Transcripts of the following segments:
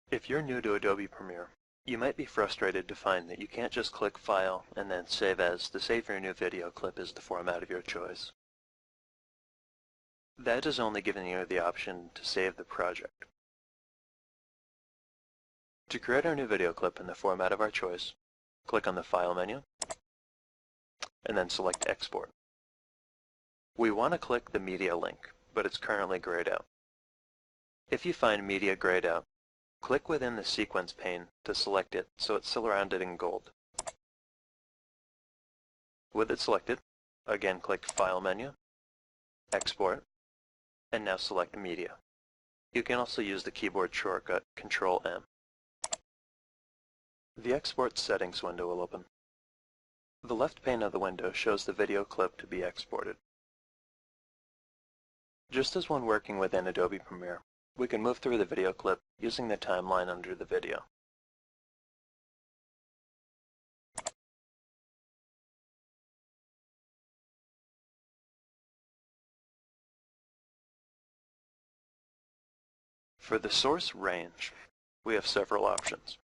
If you're new to Adobe Premiere, you might be frustrated to find that you can't just click File and then Save As to save your new video clip as the format of your choice. That is only giving you the option to save the project. To create our new video clip in the format of our choice, click on the File menu, and then select Export. We want to click the Media link, but it's currently grayed out. If you find Media grayed out, click within the Sequence pane to select it so it's surrounded in gold. With it selected, again click File menu, Export, and now select Media. You can also use the keyboard shortcut Ctrl-M. The Export Settings window will open. The left pane of the window shows the video clip to be exported. Just as when working within Adobe Premiere, we can move through the video clip using the timeline under the video. For the source range, we have several options.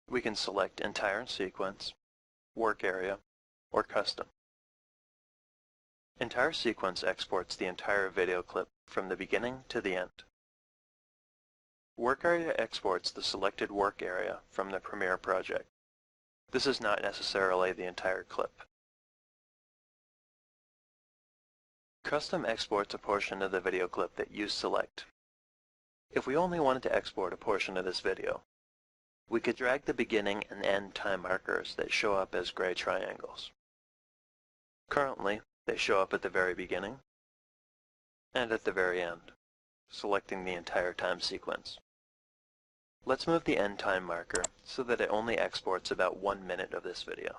We can select Entire Sequence, Work Area, or Custom. Entire Sequence exports the entire video clip from the beginning to the end. Work Area exports the selected work area from the Premiere project. This is not necessarily the entire clip. Custom exports a portion of the video clip that you select. If we only wanted to export a portion of this video, we could drag the beginning and end time markers that show up as gray triangles. Currently, they show up at the very beginning and at the very end, selecting the entire time sequence. Let's move the end time marker so that it only exports about 1 minute of this video.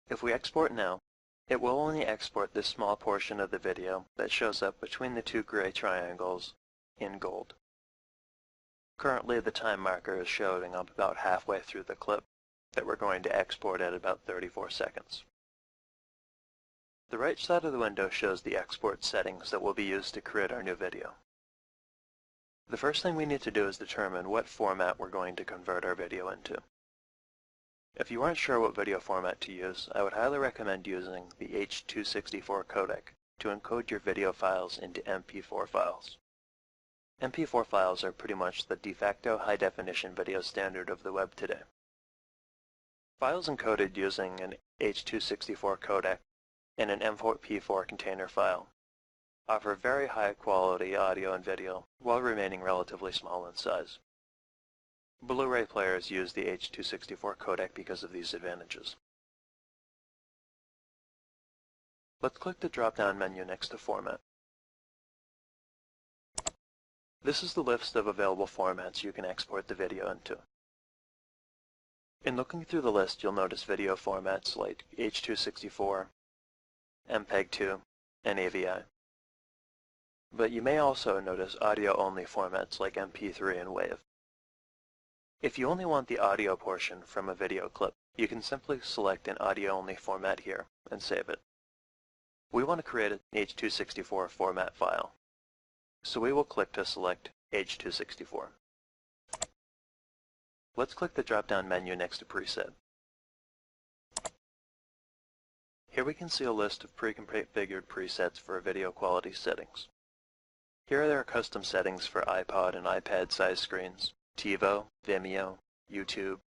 If we export now, it will only export this small portion of the video that shows up between the two gray triangles in gold. Currently, the time marker is showing up about halfway through the clip that we're going to export at about 34 seconds. The right side of the window shows the export settings that will be used to create our new video. The first thing we need to do is determine what format we're going to convert our video into. If you aren't sure what video format to use, I would highly recommend using the H.264 codec to encode your video files into MP4 files. MP4 files are pretty much the de facto high-definition video standard of the web today. Files encoded using an H.264 codec and an M4P4 container file offer very high-quality audio and video while remaining relatively small in size. Blu-ray players use the H.264 codec because of these advantages. Let's click the drop-down menu next to Format. This is the list of available formats you can export the video into. In looking through the list, you'll notice video formats like H.264, MPEG-2, and AVI. But you may also notice audio-only formats like MP3 and WAV. If you only want the audio portion from a video clip, you can simply select an audio-only format here and save it. We want to create an H.264 format file, so we will click to select H.264. Let's click the drop-down menu next to Preset. Here we can see a list of pre-configured presets for video quality settings. Here are our custom settings for iPod and iPad size screens, TiVo, Vimeo, YouTube,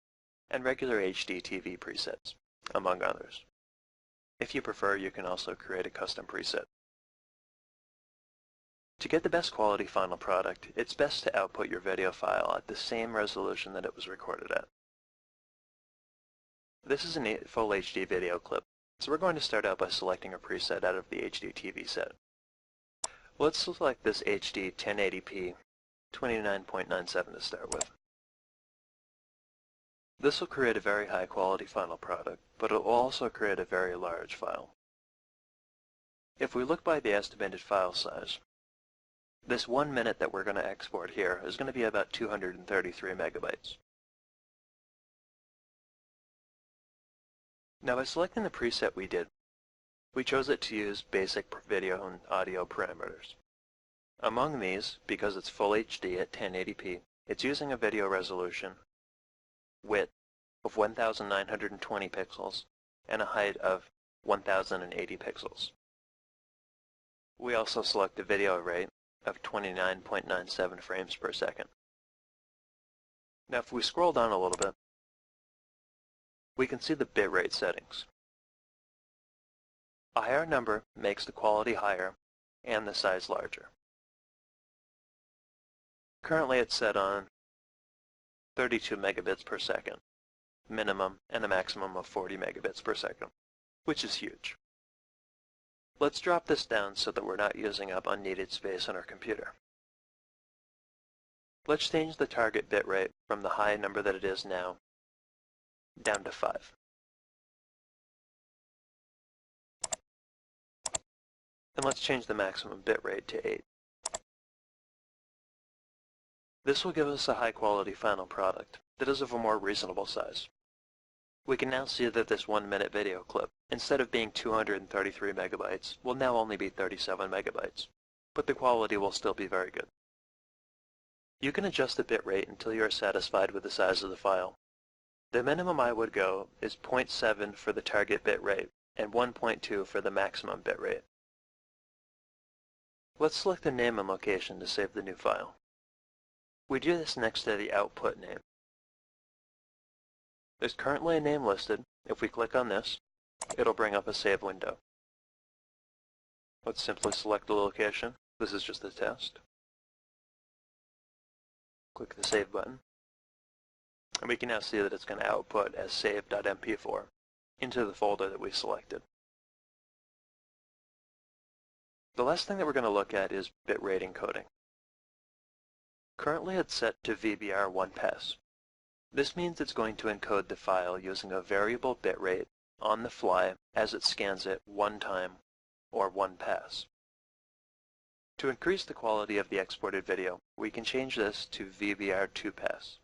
and regular HD TV presets, among others. If you prefer, you can also create a custom preset. To get the best quality final product, it's best to output your video file at the same resolution that it was recorded at. This is a full HD video clip, so we're going to start out by selecting a preset out of the HD TV set. Let's select this HD 1080p 29.97 to start with. This will create a very high quality final product, but it will also create a very large file. If we look by the estimated file size, this 1 minute that we're going to export here is going to be about 233 megabytes. Now by selecting the preset we did, we chose it to use basic video and audio parameters. Among these, because it's full HD at 1080p, it's using a video resolution, width of 1920 pixels, and a height of 1080 pixels. We also select a video rate of 29.97 frames per second. Now if we scroll down a little bit, we can see the bitrate settings. A higher number makes the quality higher and the size larger. Currently it's set on 32 megabits per second, minimum and a maximum of 40 megabits per second, which is huge. Let's drop this down so that we're not using up unneeded space on our computer. Let's change the target bitrate from the high number that it is now down to 5. And let's change the maximum bitrate to 8. This will give us a high-quality final product that is of a more reasonable size. We can now see that this 1-minute video clip, instead of being 233 megabytes, will now only be 37 megabytes, but the quality will still be very good. You can adjust the bitrate until you are satisfied with the size of the file. The minimum I would go is 0.7 for the target bitrate and 1.2 for the maximum bitrate. Let's select the name and location to save the new file. We do this next to the output name. There's currently a name listed. If we click on this, it'll bring up a save window. Let's simply select the location. This is just a test. Click the save button. And we can now see that it's going to output as save.mp4 into the folder that we selected. The last thing that we're going to look at is bitrate encoding. Currently it's set to VBR 1 pass. This means it's going to encode the file using a variable bitrate on the fly as it scans it one time or one pass. To increase the quality of the exported video, we can change this to VBR 2 pass.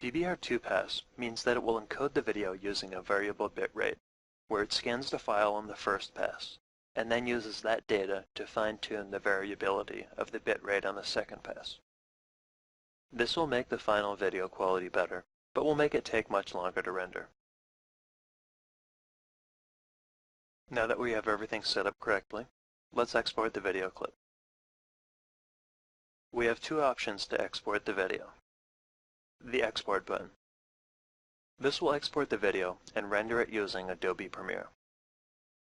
VBR 2 pass means that it will encode the video using a variable bitrate, where it scans the file on the first pass, and then uses that data to fine-tune the variability of the bitrate on the second pass. This will make the final video quality better, but will make it take much longer to render. Now that we have everything set up correctly, let's export the video clip. We have two options to export the video. The Export button. This will export the video and render it using Adobe Premiere.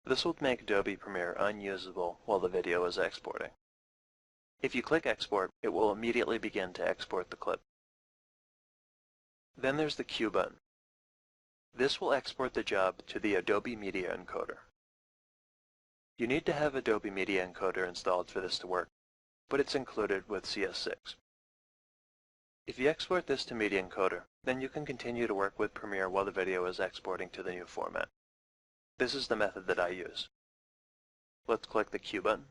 This will make Adobe Premiere unusable while the video is exporting. If you click Export, it will immediately begin to export the clip. Then there's the Q button. This will export the job to the Adobe Media Encoder. You need to have Adobe Media Encoder installed for this to work, but it's included with CS6. If you export this to Media Encoder, then you can continue to work with Premiere while the video is exporting to the new format. This is the method that I use. Let's click the Q button.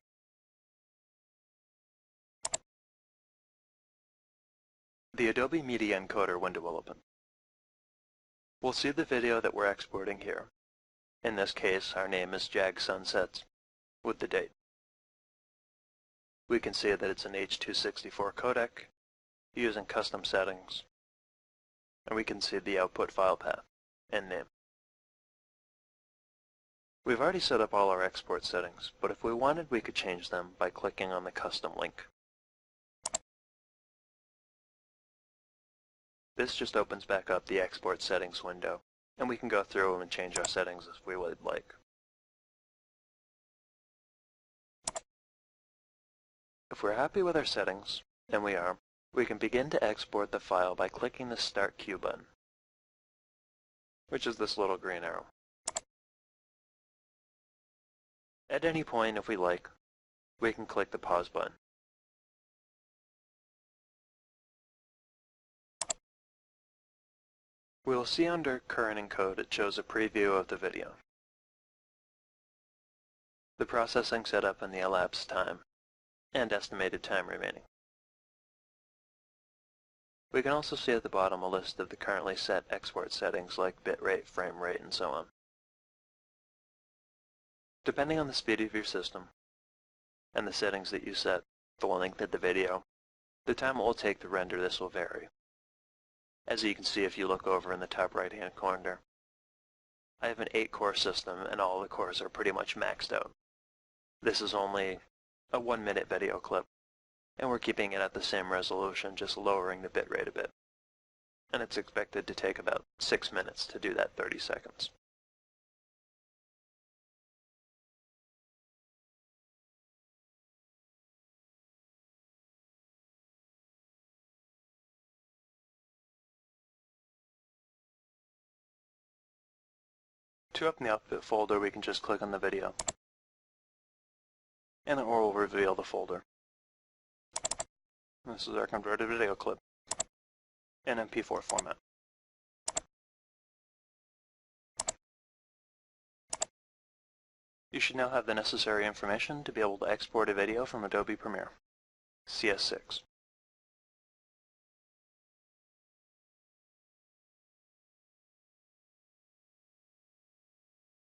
The Adobe Media Encoder window will open. We'll see the video that we're exporting here. In this case, our name is Jag Sunsets, with the date. We can see that it's an H.264 codec, using custom settings, and we can see the output file path and name. We've already set up all our export settings, but if we wanted, we could change them by clicking on the custom link. This just opens back up the export settings window, and we can go through them and change our settings if we would like. If we're happy with our settings, and we are, we can begin to export the file by clicking the Start Queue button, which is this little green arrow. At any point, if we like, we can click the Pause button. We will see under Current Encode it shows a preview of the video, the processing setup and the elapsed time, and estimated time remaining. We can also see at the bottom a list of the currently set export settings like bitrate, frame rate, and so on. Depending on the speed of your system and the settings that you set for the length of the video, the time it will take to render this will vary. As you can see if you look over in the top right hand corner, I have an 8-core system and all the cores are pretty much maxed out. This is only a 1-minute video clip, and we're keeping it at the same resolution, just lowering the bitrate a bit. And it's expected to take about 6 minutes to do that 30 seconds. To open the output folder, we can just click on the video, and it will reveal the folder. This is our converted video clip in MP4 format. You should now have the necessary information to be able to export a video from Adobe Premiere CS6.